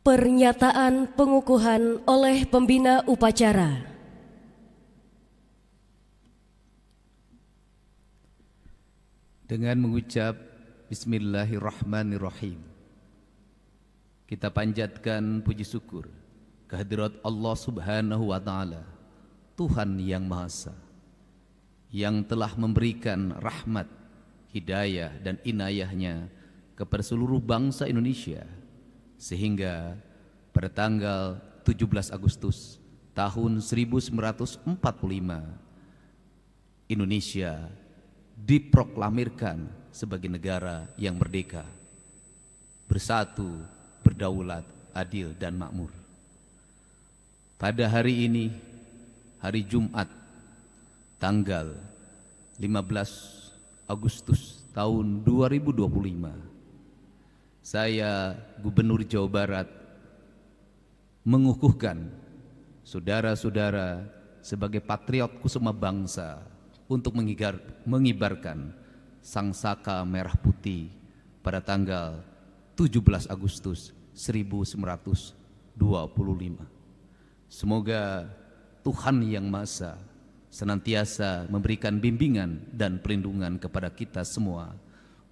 Pernyataan pengukuhan oleh pembina upacara. Dengan mengucap Bismillahirrahmanirrahim, kita panjatkan puji syukur kehadirat Allah Subhanahu wa Ta'ala, Tuhan yang Maha Esa, yang telah memberikan rahmat, hidayah dan inayahnya kepada seluruh bangsa Indonesia, sehingga pada tanggal 17 Agustus tahun 1945 Indonesia diproklamirkan sebagai negara yang merdeka, bersatu, berdaulat, adil dan makmur. Pada hari ini, hari Jumat, tanggal 15 Agustus tahun 2025, saya, Gubernur Jawa Barat, mengukuhkan saudara-saudara sebagai patriot kusuma bangsa untuk mengibarkan sangsaka merah putih pada tanggal 17 Agustus 1925. Semoga Tuhan Yang Maha Esa senantiasa memberikan bimbingan dan perlindungan kepada kita semua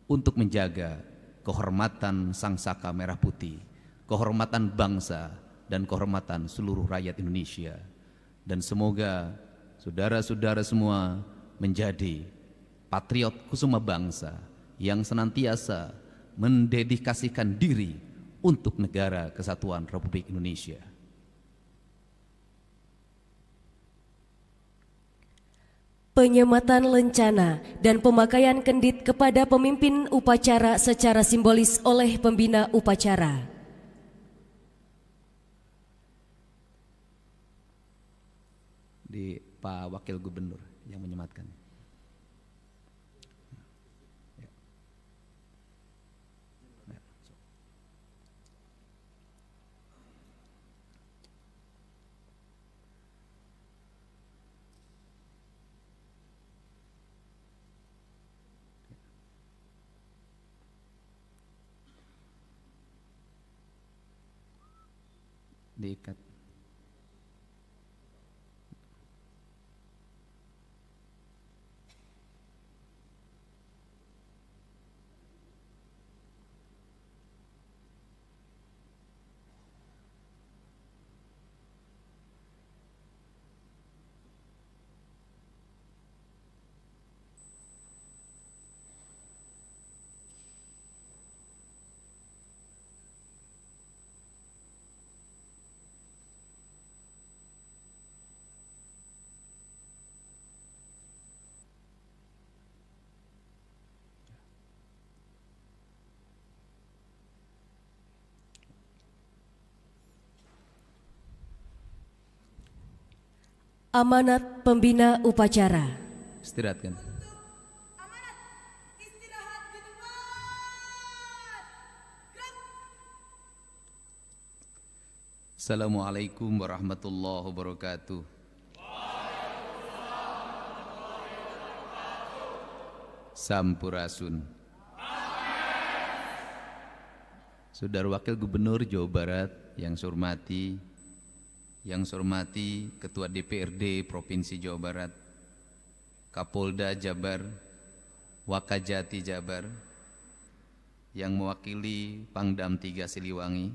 untuk menjaga kehormatan sangsaka merah putih, kehormatan bangsa dan kehormatan seluruh rakyat Indonesia. Dan semoga saudara-saudara semua menjadi patriot kusuma bangsa yang senantiasa mendedikasikan diri untuk negara kesatuan Republik Indonesia. Penyematan lencana dan pemakaian kendit kepada pemimpin upacara secara simbolis oleh pembina upacara. Di Pak Wakil Gubernur yang menyematkan. Diikat. Amanat pembina upacara. Istirahatkan. Assalamualaikum warahmatullahi wabarakatuh. Sampurasun. Saudara Wakil Gubernur Jawa Barat yang saya hormati Ketua DPRD Provinsi Jawa Barat, Kapolda Jabar, Wakajati Jabar, yang mewakili Pangdam 3 Siliwangi,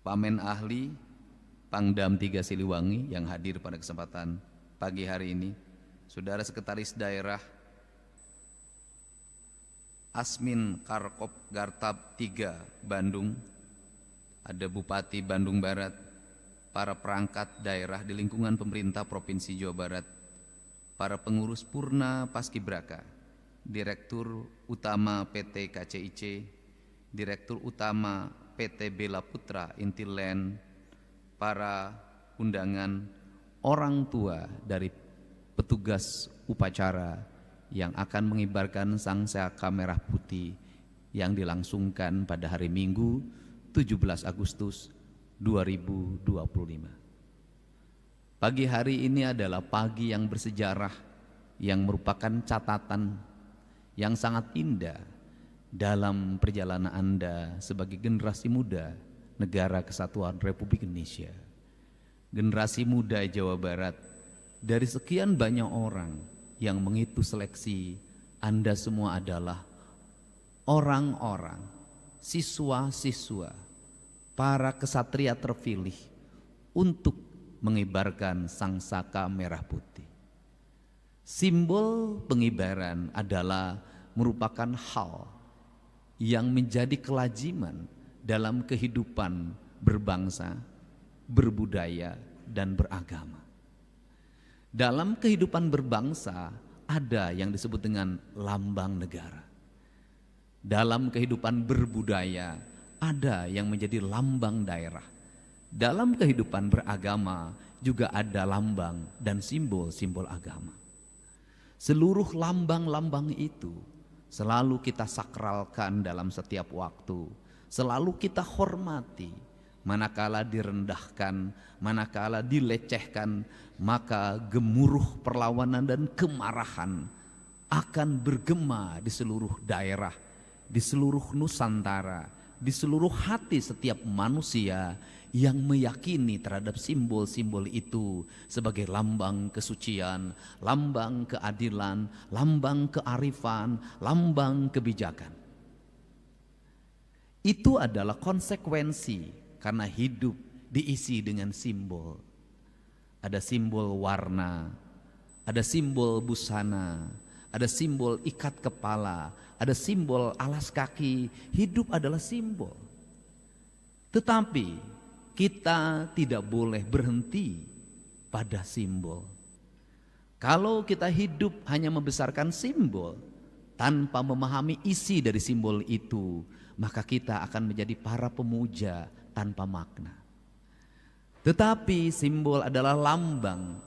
Pamen Ahli Pangdam 3 Siliwangi yang hadir pada kesempatan pagi hari ini, Saudara Sekretaris Daerah Asmin Karkop Gartab 3 Bandung, ada Bupati Bandung Barat, para perangkat daerah di lingkungan pemerintah Provinsi Jawa Barat, para pengurus Purna Paskibraka, Direktur Utama PT KCIC, Direktur Utama PT Bela Putra Intiland, para undangan, orang tua dari petugas upacara yang akan mengibarkan sangsaka merah putih yang dilangsungkan pada hari Minggu 17 Agustus 2025. Pagi hari ini adalah pagi yang bersejarah, yang merupakan catatan yang sangat indah dalam perjalanan Anda sebagai generasi muda Negara Kesatuan Republik Indonesia. Generasi muda Jawa Barat, dari sekian banyak orang yang mengikuti seleksi, Anda semua adalah orang-orang, siswa-siswa, para kesatria terpilih untuk mengibarkan sangsaka merah putih. Simbol pengibaran adalah merupakan hal yang menjadi kelaziman dalam kehidupan berbangsa, berbudaya, dan beragama. Dalam kehidupan berbangsa ada yang disebut dengan lambang negara. Dalam kehidupan berbudaya ada yang menjadi lambang daerah. Dalam kehidupan beragama juga ada lambang dan simbol-simbol agama. Seluruh lambang-lambang itu selalu kita sakralkan dalam setiap waktu, selalu kita hormati. Manakala direndahkan, manakala dilecehkan, maka gemuruh perlawanan dan kemarahan akan bergema di seluruh daerah, di seluruh Nusantara, di seluruh hati setiap manusia yang meyakini terhadap simbol-simbol itu sebagai lambang kesucian, lambang keadilan, lambang kearifan, lambang kebijakan. Itu adalah konsekuensi karena hidup diisi dengan simbol. Ada simbol warna, ada simbol busana, ada simbol ikat kepala, ada simbol alas kaki. Hidup adalah simbol. Tetapi kita tidak boleh berhenti pada simbol. Kalau kita hidup hanya membesarkan simbol tanpa memahami isi dari simbol itu, maka kita akan menjadi para pemuja tanpa makna. Tetapi simbol adalah lambang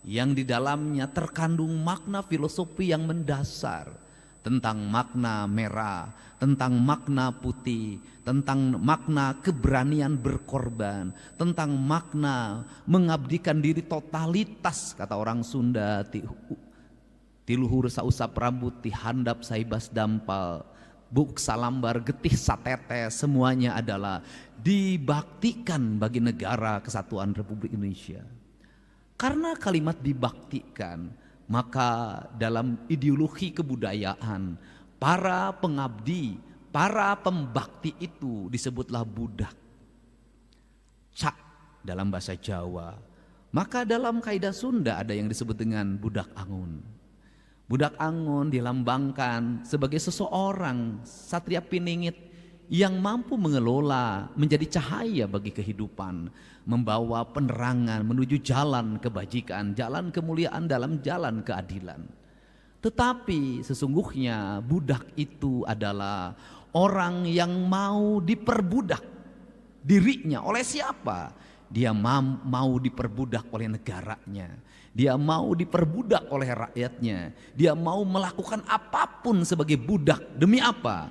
yang di dalamnya terkandung makna filosofi yang mendasar tentang makna merah, tentang makna putih, tentang makna keberanian berkorban, tentang makna mengabdikan diri totalitas, kata orang Sunda, tiluhur sausap rambut, tihandap saibas dampal, buk salambar getih satete, semuanya adalah dibaktikan bagi negara Kesatuan Republik Indonesia. Karena kalimat dibaktikan, maka dalam ideologi kebudayaan para pengabdi, para pembakti itu disebutlah budak. Cak dalam bahasa Jawa. Maka dalam kaidah Sunda ada yang disebut dengan budak angun. Budak angun dilambangkan sebagai seseorang satria piningit yang mampu mengelola menjadi cahaya bagi kehidupan, membawa penerangan menuju jalan kebajikan, jalan kemuliaan dalam jalan keadilan. Tetapi sesungguhnya budak itu adalah orang yang mau diperbudak dirinya. Oleh siapa? Dia mau diperbudak oleh negaranya. Dia mau diperbudak oleh rakyatnya. Dia mau melakukan apapun sebagai budak. Demi apa?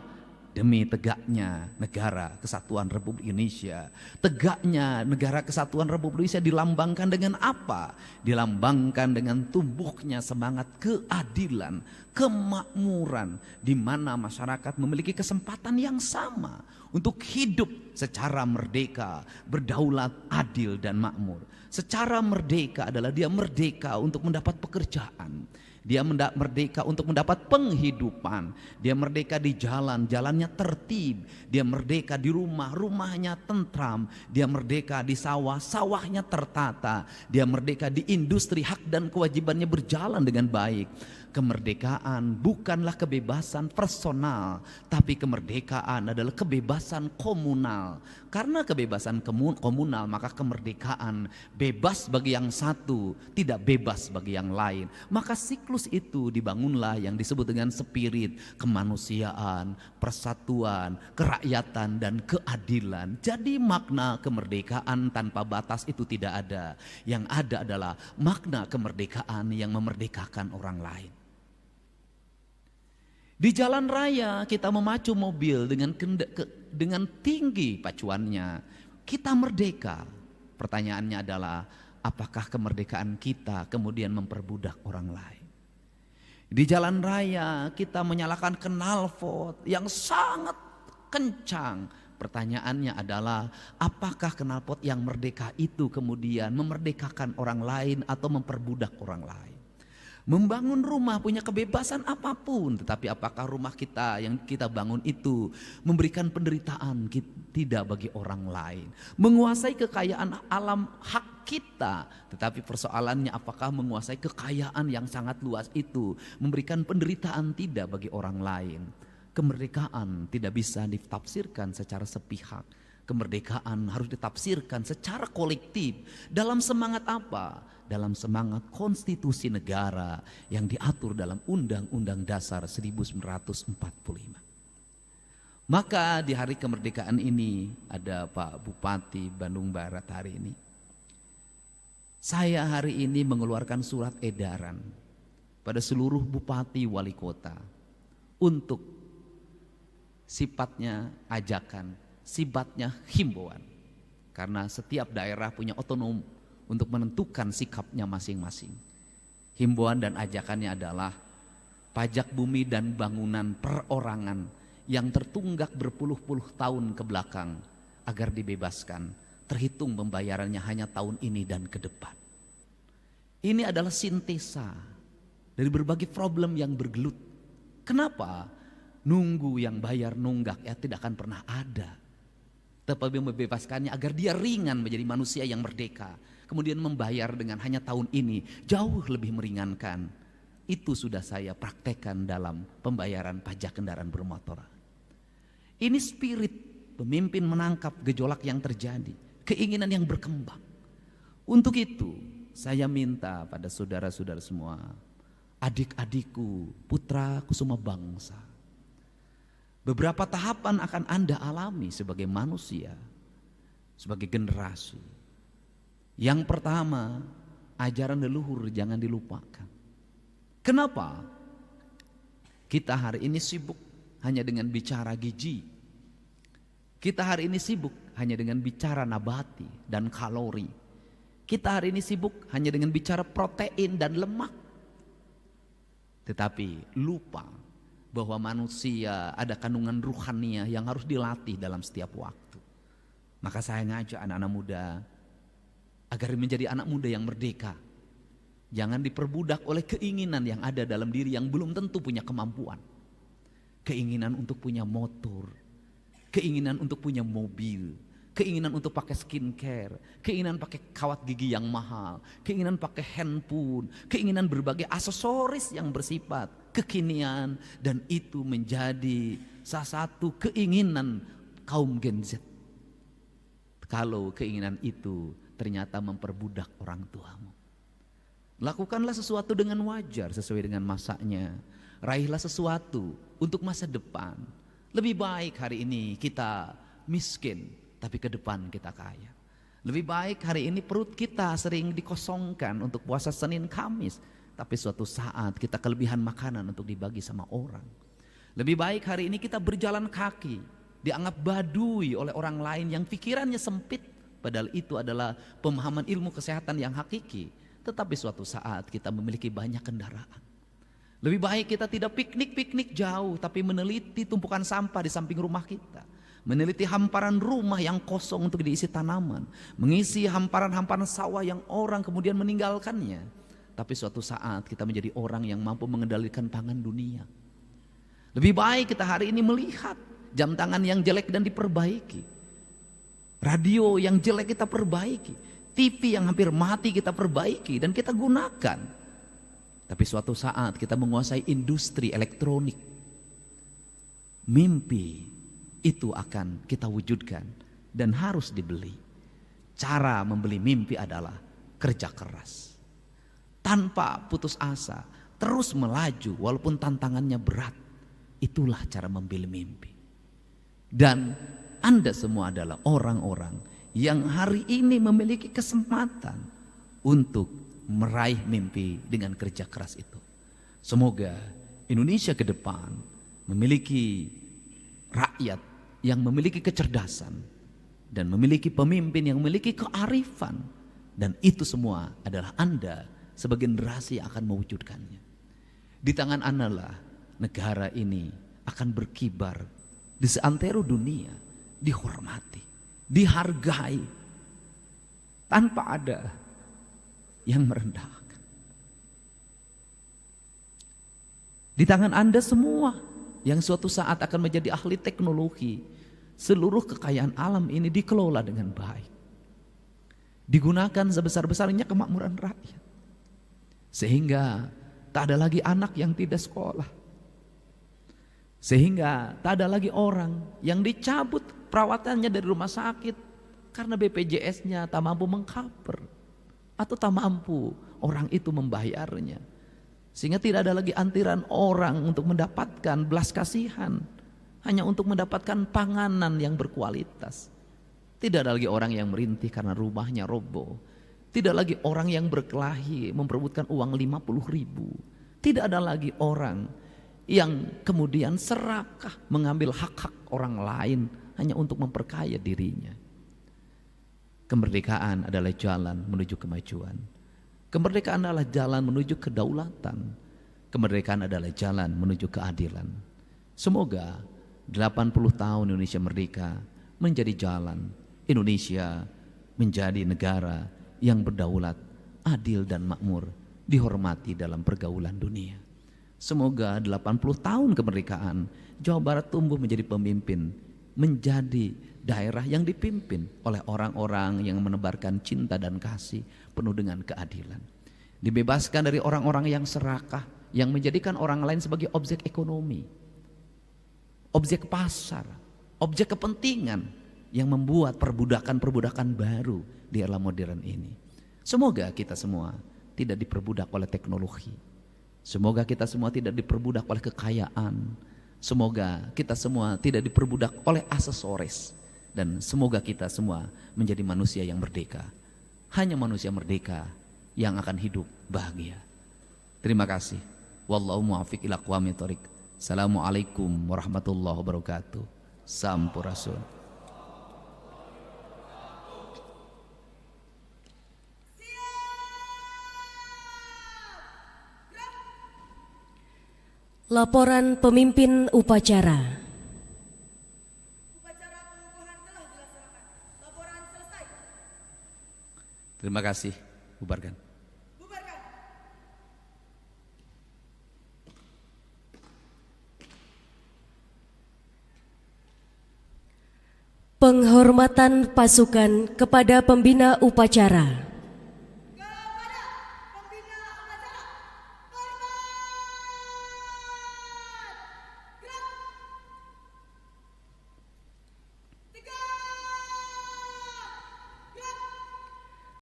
Demi tegaknya negara Kesatuan Republik Indonesia. Tegaknya negara Kesatuan Republik Indonesia dilambangkan dengan apa? Dilambangkan dengan tumbuhnya semangat keadilan, kemakmuran, di mana masyarakat memiliki kesempatan yang sama untuk hidup secara merdeka, berdaulat, adil dan makmur. Secara merdeka adalah dia merdeka untuk mendapat pekerjaan. Dia merdeka untuk mendapat penghidupan. Dia merdeka di jalan, jalannya tertib. Dia merdeka di rumah, rumahnya tentram. Dia merdeka di sawah, sawahnya tertata. Dia merdeka di industri, hak dan kewajibannya berjalan dengan baik. Kemerdekaan bukanlah kebebasan personal, tapi kemerdekaan adalah kebebasan komunal. Karena kebebasan komunal, maka kemerdekaan bebas bagi yang satu, tidak bebas bagi yang lain. Maka siklus itu dibangunlah yang disebut dengan spirit kemanusiaan, persatuan, kerakyatan, dan keadilan. Jadi makna kemerdekaan tanpa batas itu tidak ada. Yang ada adalah makna kemerdekaan yang memerdekakan orang lain. Di jalan raya kita memacu mobil dengan tinggi pacuannya. Kita merdeka. Pertanyaannya adalah apakah kemerdekaan kita kemudian memperbudak orang lain? Di jalan raya kita menyalakan knalpot yang sangat kencang. Pertanyaannya adalah, apakah knalpot yang merdeka itu kemudian memerdekakan orang lain atau memperbudak orang lain? Membangun rumah punya kebebasan apapun, tetapi apakah rumah kita yang kita bangun itu memberikan penderitaan tidak bagi orang lain? Menguasai kekayaan alam hak kita, tetapi persoalannya apakah menguasai kekayaan yang sangat luas itu memberikan penderitaan tidak bagi orang lain? Kemerdekaan tidak bisa ditafsirkan secara sepihak. Kemerdekaan harus ditafsirkan secara kolektif. Dalam semangat apa? Dalam semangat konstitusi negara yang diatur dalam Undang-Undang Dasar 1945. Maka di hari kemerdekaan ini ada Pak Bupati Bandung Barat hari ini. Saya hari ini mengeluarkan surat edaran pada seluruh bupati wali kota untuk sifatnya ajakan, sifatnya himbauan. Karena setiap daerah punya otonom untuk menentukan sikapnya masing-masing. Himbauan dan ajakannya adalah pajak bumi dan bangunan perorangan yang tertunggak berpuluh-puluh tahun ke belakang agar dibebaskan, terhitung pembayarannya hanya tahun ini dan ke depan. Ini adalah sintesa dari berbagai problem yang bergelut. Kenapa? Nunggu yang bayar nunggak ya tidak akan pernah ada. Tetapi membebaskannya agar dia ringan menjadi manusia yang merdeka. Kemudian membayar dengan hanya tahun ini jauh lebih meringankan. Itu sudah saya praktekkan dalam pembayaran pajak kendaraan bermotor. Ini spirit pemimpin menangkap gejolak yang terjadi, keinginan yang berkembang. Untuk itu saya minta pada saudara-saudara semua, adik-adikku, putraku semua bangsa. Beberapa tahapan akan Anda alami sebagai manusia, sebagai generasi. Yang pertama, ajaran leluhur jangan dilupakan. Kenapa? Kita hari ini sibuk hanya dengan bicara gizi. Kita hari ini sibuk hanya dengan bicara nabati dan kalori. Kita hari ini sibuk hanya dengan bicara protein dan lemak. Tetapi lupa bahwa manusia ada kandungan ruhania yang harus dilatih dalam setiap waktu. Maka saya ngajak anak-anak muda agar menjadi anak muda yang merdeka. Jangan diperbudak oleh keinginan yang ada dalam diri yang belum tentu punya kemampuan. Keinginan untuk punya motor, keinginan untuk punya mobil, keinginan untuk pakai skincare, keinginan pakai kawat gigi yang mahal, keinginan pakai handphone, keinginan berbagai aksesoris yang bersifat kekinian, dan itu menjadi salah satu keinginan kaum Gen Z. Kalau keinginan itu ternyata memperbudak orang tuamu, lakukanlah sesuatu dengan wajar sesuai dengan masanya. Raihlah sesuatu untuk masa depan. Lebih baik hari ini kita miskin tapi ke depan kita kaya. Lebih baik hari ini perut kita sering dikosongkan untuk puasa Senin Kamis, tapi suatu saat kita kelebihan makanan untuk dibagi sama orang. Lebih baik hari ini kita berjalan kaki, dianggap badui oleh orang lain yang pikirannya sempit, padahal itu adalah pemahaman ilmu kesehatan yang hakiki. Tetapi suatu saat kita memiliki banyak kendaraan. Lebih baik kita tidak piknik-piknik jauh, tapi meneliti tumpukan sampah di samping rumah kita. Meneliti hamparan rumah yang kosong untuk diisi tanaman. Mengisi hamparan-hamparan sawah yang orang kemudian meninggalkannya. Tapi suatu saat kita menjadi orang yang mampu mengendalikan pangan dunia. Lebih baik kita hari ini melihat jam tangan yang jelek dan diperbaiki. Radio yang jelek kita perbaiki. TV yang hampir mati kita perbaiki dan kita gunakan. Tapi suatu saat kita menguasai industri elektronik. Mimpi itu akan kita wujudkan dan harus dibeli. Cara membeli mimpi adalah kerja keras. Tanpa putus asa, terus melaju walaupun tantangannya berat. Itulah cara membeli mimpi. Dan Anda semua adalah orang-orang yang hari ini memiliki kesempatan untuk meraih mimpi dengan kerja keras itu. Semoga Indonesia ke depan memiliki rakyat yang memiliki kecerdasan dan memiliki pemimpin yang memiliki kearifan, dan itu semua adalah Anda sebagai generasi yang akan mewujudkannya. Di tangan Anda lah negara ini akan berkibar di seantero dunia, dihormati, dihargai, tanpa ada yang merendahkan. Di tangan Anda semua yang suatu saat akan menjadi ahli teknologi, seluruh kekayaan alam ini dikelola dengan baik, digunakan sebesar-besarnya kemakmuran rakyat, sehingga tak ada lagi anak yang tidak sekolah, sehingga tak ada lagi orang yang dicabut perawatannya dari rumah sakit karena BPJS-nya tak mampu mengcover atau tak mampu orang itu membayarnya, sehingga tidak ada lagi antrian orang untuk mendapatkan belas kasihan hanya untuk mendapatkan panganan yang berkualitas. Tidak ada lagi orang yang merintih karena rumahnya roboh. Tidak lagi orang yang berkelahi memperebutkan uang 50.000. Tidak ada lagi orang yang kemudian serakah mengambil hak-hak orang lain hanya untuk memperkaya dirinya. Kemerdekaan adalah jalan menuju kemajuan. Kemerdekaan adalah jalan menuju kedaulatan. Kemerdekaan adalah jalan menuju keadilan. Semoga 80 tahun Indonesia merdeka menjadi jalan Indonesia menjadi negara yang berdaulat, adil dan makmur, dihormati dalam pergaulan dunia. Semoga 80 tahun kemerdekaan Jawa Barat tumbuh menjadi pemimpin, menjadi daerah yang dipimpin oleh orang-orang yang menebarkan cinta dan kasih penuh dengan keadilan. Dibebaskan dari orang-orang yang serakah, yang menjadikan orang lain sebagai objek ekonomi, objek pasar, objek kepentingan, yang membuat perbudakan-perbudakan baru di era modern ini. Semoga kita semua tidak diperbudak oleh teknologi. Semoga kita semua tidak diperbudak oleh kekayaan. Semoga kita semua tidak diperbudak oleh aksesoris. Dan semoga kita semua menjadi manusia yang merdeka. Hanya manusia merdeka yang akan hidup bahagia. Terima kasih. Wallahu muwaffiq ila aqwamit thoriq. Assalamualaikum warahmatullahi wabarakatuh. Sampurasun. Laporan pemimpin upacara. Upacara pengukuhan telah dilaksanakan. Laporan selesai. Terima kasih. Bubarkan. Bubarkan. Penghormatan pasukan kepada pembina upacara.